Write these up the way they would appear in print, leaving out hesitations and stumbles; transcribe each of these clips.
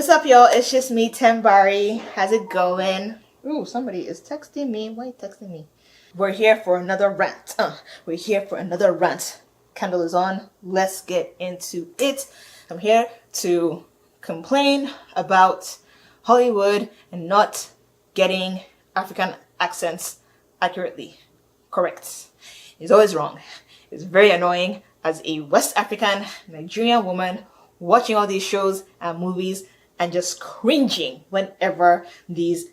What's up, y'all? It's just me, Tembari. How's it going? Ooh, somebody is texting me. Why are you texting me? We're here for another rant. We're here for another rant. Candle is on. Let's get into it. I'm here to complain about Hollywood and not getting African accents accurately correct. It's always wrong. It's very annoying as a West African Nigerian woman watching all these shows and movies and just cringing whenever these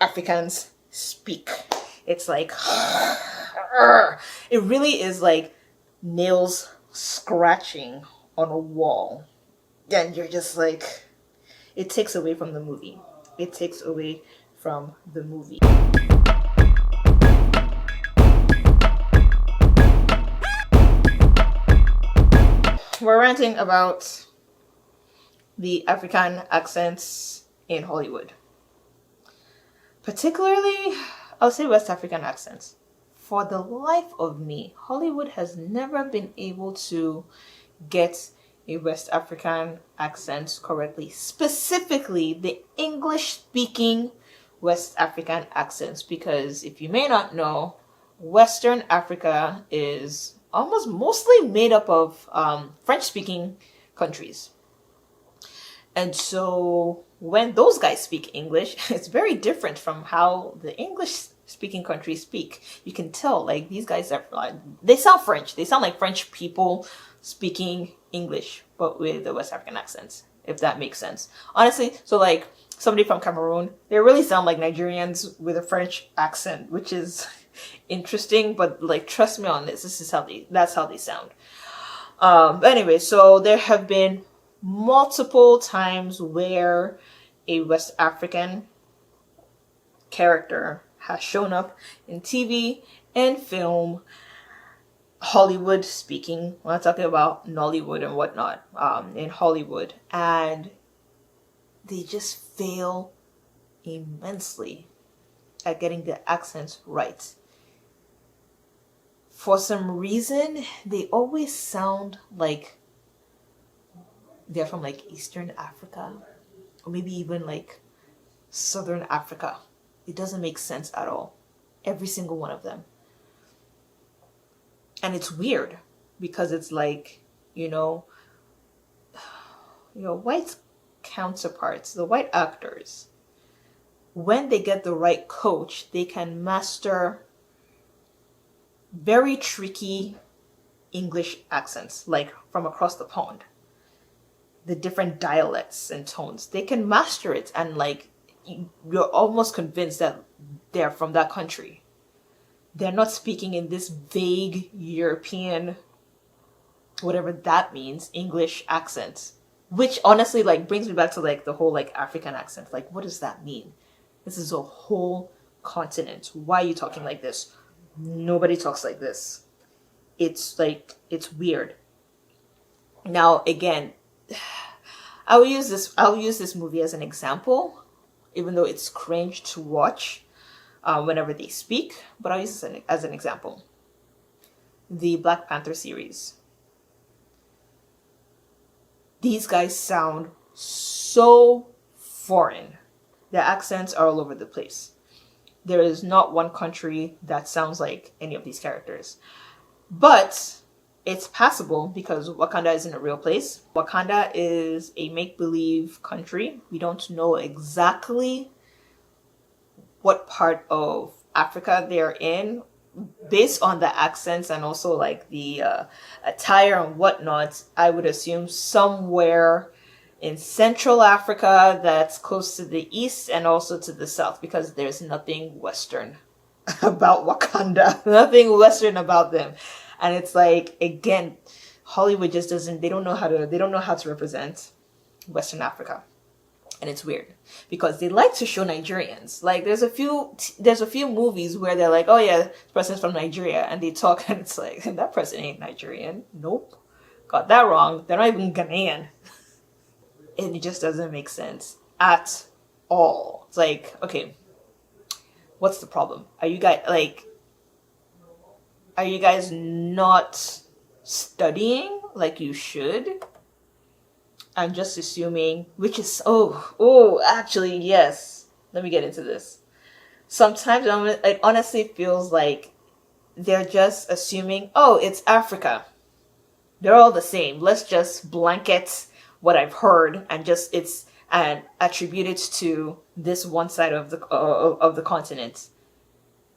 Africans speak. It's like, it really is like nails scratching on a wall. And you're just like, it takes away from the movie. It takes away from the movie. We're ranting about the African accents in Hollywood. Particularly, I'll say West African accents. For the life of me, Hollywood has never been able to get a West African accent correctly. Specifically, the English-speaking West African accents. Because if you may not know, Western Africa is almost mostly made up of French-speaking countries. And so when those guys speak English, it's very different from how the English-speaking countries speak. You can tell, like, these guys are, they sound French. They sound like French people speaking English, but with the West African accents, if that makes sense. Honestly, so like somebody from Cameroon, they really sound like Nigerians with a French accent, which is interesting, but like, trust me on this, that's how they sound. Anyway, so there have been multiple times where a West African character has shown up in TV and film, Hollywood speaking. We're not talking about Nollywood and whatnot, in Hollywood, and they just fail immensely at getting the accents right. For some reason, they always sound like they're from like Eastern Africa, or maybe even like Southern Africa. It doesn't make sense at all. Every single one of them. And it's weird because it's like, your white counterparts, the white actors, when they get the right coach, they can master very tricky English accents, like from across the pond. The different dialects and tones, they can master it, and like you're almost convinced that they're from that country. They're not speaking in this vague European, whatever that means, English accent, which honestly like brings me back to like the whole like African accent. Like, what does that mean? This is a whole continent. Why are you talking like this? Nobody talks like this. It's like, it's weird. Now again, I'll use this movie as an example, even though it's cringe to watch whenever they speak, but I'll use this as an example. The Black Panther series. These guys sound so foreign. Their accents are all over the place. There is not one country that sounds like any of these characters. But it's passable because Wakanda isn't a real place. Wakanda is a make-believe country. We don't know exactly what part of Africa they're in. Based on the accents and also like the attire and whatnot, I would assume somewhere in Central Africa that's close to the east and also to the south, because there's nothing Western about Wakanda. Nothing Western about them. And it's like, again, Hollywood just doesn't, they don't know how to represent Western Africa. And it's weird because they like to show Nigerians. Like there's a few movies where they're like, oh yeah, this person's from Nigeria, and they talk and it's like, that person ain't Nigerian. Nope. Got that wrong. They're not even Ghanaian. And it just doesn't make sense at all. It's like, okay, what's the problem? Are you guys not studying like you should? I'm just assuming, which is, actually, yes. Let me get into this. Sometimes it honestly feels like they're just assuming, oh, it's Africa. They're all the same. Let's just blanket what I've heard and just it's and attribute it to this one side of the continent.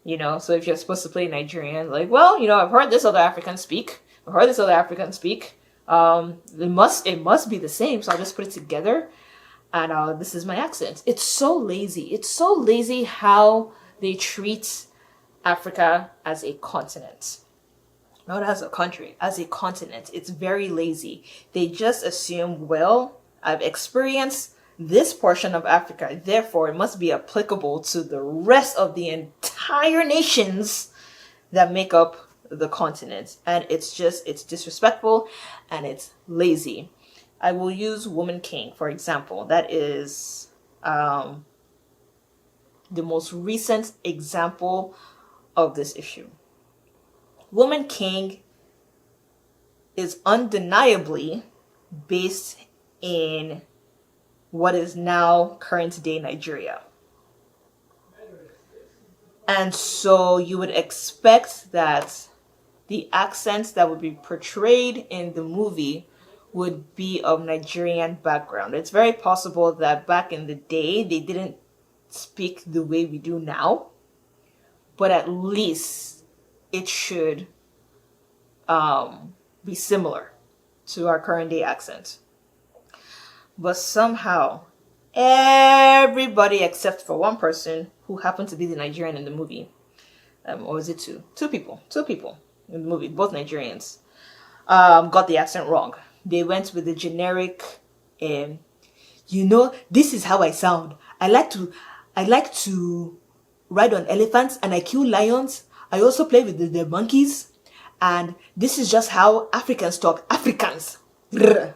So if you're supposed to play Nigerian, like, well, I've heard this other African speak. I've heard this other African speak. It must be the same. So I'll just put it together, and this is my accent. It's so lazy. It's so lazy how they treat Africa as a continent. Not as a country, as a continent. It's very lazy. They just assume, well, I've experienced this portion of Africa, therefore it must be applicable to the rest of the entire nations that make up the continent. And it's disrespectful and it's lazy. I will use Woman King, for example. That is the most recent example of this issue. Woman King is undeniably based in what is now current day Nigeria. And so you would expect that the accents that would be portrayed in the movie would be of Nigerian background. It's very possible that back in the day they didn't speak the way we do now, but at least it should be similar to our current day accent. But somehow, everybody except for one person who happened to be the Nigerian in the movie, or was it two? Two people in the movie, both Nigerians, got the accent wrong. They went with the generic, this is how I sound. I like to ride on elephants and I kill lions. I also play with the monkeys. And this is just how Africans talk. Africans. Grr.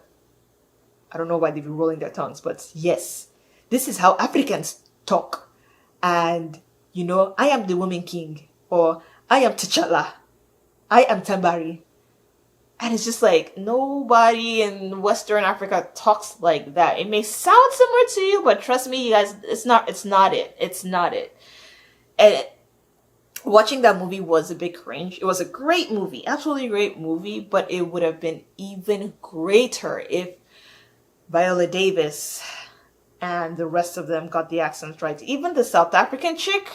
I don't know why they've been rolling their tongues, but yes, this is how Africans talk. And, I am the Woman King, or I am T'Challa, I am Tambari. And it's just like, nobody in Western Africa talks like that. It may sound similar to you, but trust me, you guys, it's not it. And watching that movie was a bit cringe. It was a great movie, absolutely great movie, but it would have been even greater if Viola Davis and the rest of them got the accents right. Even the South African chick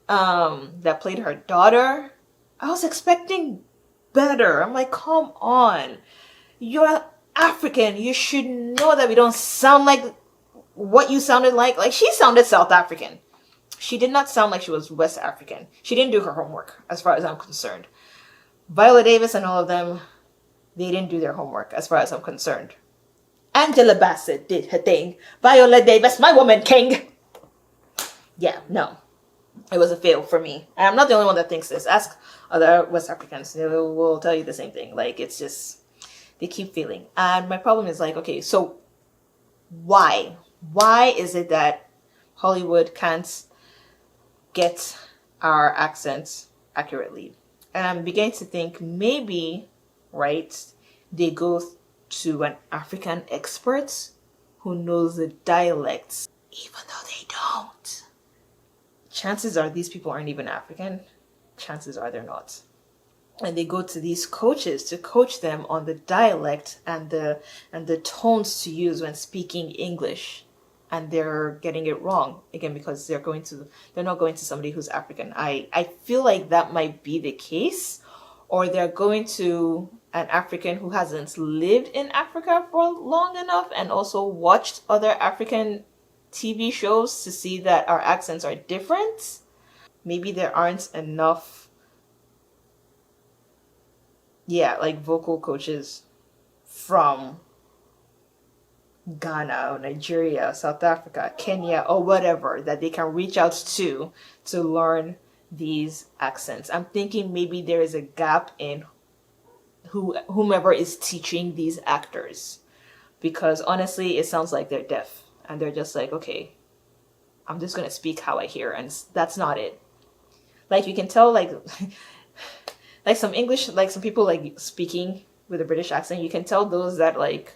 that played her daughter, I was expecting better. I'm like, come on. You're African. You should know that we don't sound like what you sounded like. Like, she sounded South African. She did not sound like she was West African. She didn't do her homework, as far as I'm concerned. Viola Davis and all of them, they didn't do their homework, as far as I'm concerned. Angela Bassett did her thing. Viola Davis, my Woman King. Yeah, no. It was a fail for me. And I'm not the only one that thinks this. Ask other West Africans. They will tell you the same thing. Like, it's just, they keep failing. And my problem is like, okay, so why? Why is it that Hollywood can't get our accents accurately? And I'm beginning to think maybe, right, they go to an African expert who knows the dialects, even though they don't. Chances are these people aren't even African. Chances are they're not. And they go to these coaches to coach them on the dialect and the tones to use when speaking English. And they're getting it wrong again because they're not going to somebody who's African. I feel like that might be the case, or they're going to an African who hasn't lived in Africa for long enough and also watched other African TV shows to see that our accents are different. Maybe there aren't enough, like vocal coaches from Ghana or Nigeria, South Africa, Kenya, or whatever that they can reach out to learn these accents. I'm thinking maybe there is a gap in whomever is teaching these actors, because honestly, it sounds like they're deaf and they're just like, okay, I'm just gonna speak how I hear, and that's not it. Like, you can tell, like some English, like some people like speaking with a British accent, you can tell those that like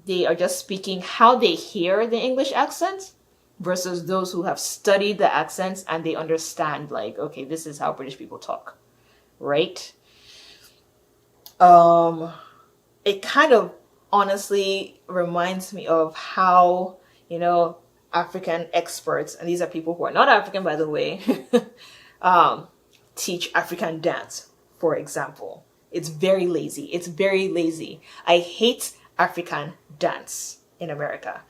they are just speaking how they hear the English accent versus those who have studied the accents and they understand, like, okay, this is how British people talk, right? It kind of honestly reminds me of how, you know, African experts, and these are people who are not African, by the way, teach African dance, for example. It's very lazy. It's very lazy. I hate African dance in America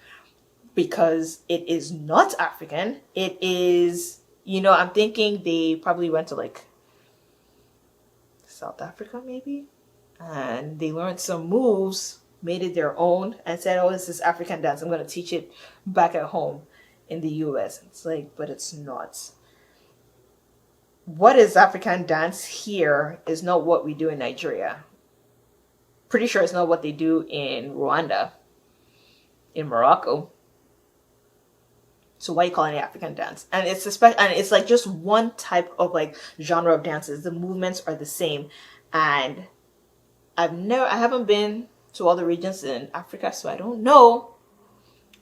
because it is not African. It is, you know, I'm thinking they probably went to like South Africa maybe, and they learned some moves, made it their own, and said, oh, this is African dance. I'm going to teach it back at home in the US. It's like, but it's not. What is African dance here is not what we do in Nigeria. Pretty sure it's not what they do in Rwanda, in Morocco. So why are you calling it African dance? And it's like just one type of like genre of dances. The movements are the same. And I haven't been to all the regions in Africa, so I don't know.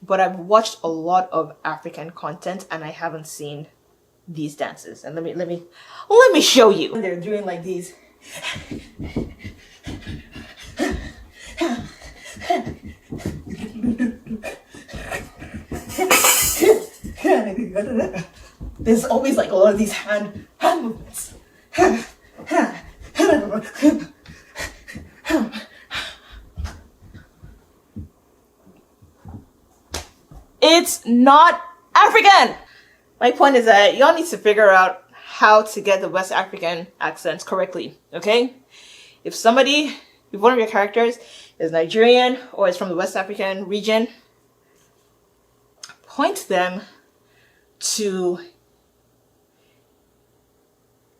But I've watched a lot of African content and I haven't seen these dances. And let me show you. They're doing like these. There's always like a lot of these hand movements. It's not African. My point is that y'all need to figure out how to get the West African accents correctly, okay? If one of your characters is Nigerian or is from the West African region, point them to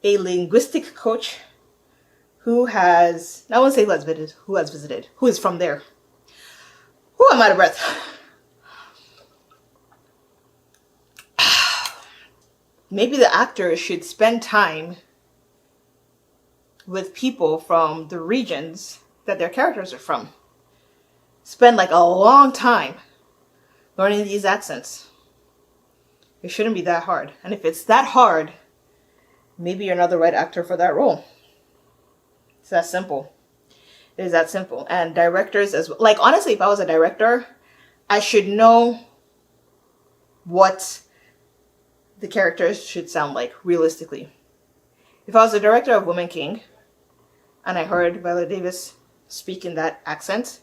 a linguistic coach who has, I won't say who has visited, who is from there. I'm out of breath. Maybe the actors should spend time with people from the regions that their characters are from. Spend like a long time learning these accents. It shouldn't be that hard. And if it's that hard, maybe you're not the right actor for that role. It's that simple. It is that simple. And directors as well. Like, honestly, if I was a director, I should know what the characters should sound like realistically. If I was a director of Woman King and I heard Viola Davis speak in that accent,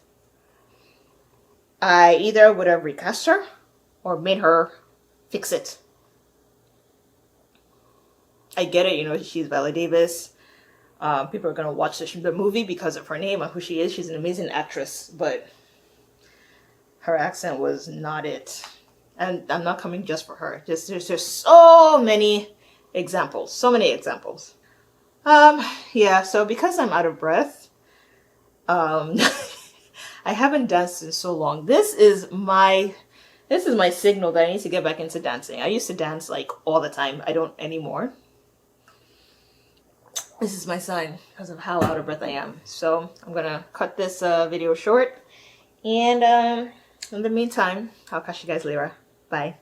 I either would have recast her or made her fix it. I get it, you know, she's Viola Davis. People are going to watch the movie because of her name and who she is. She's an amazing actress, but her accent was not it. And I'm not coming just for her. There's so many examples. Yeah, so because I'm out of breath, I haven't danced in so long. This is my signal that I need to get back into dancing. I used to dance like all the time. I don't anymore. This is my sign because of how out of breath I am. So I'm gonna cut this video short. And in the meantime, I'll catch you guys later. Bye.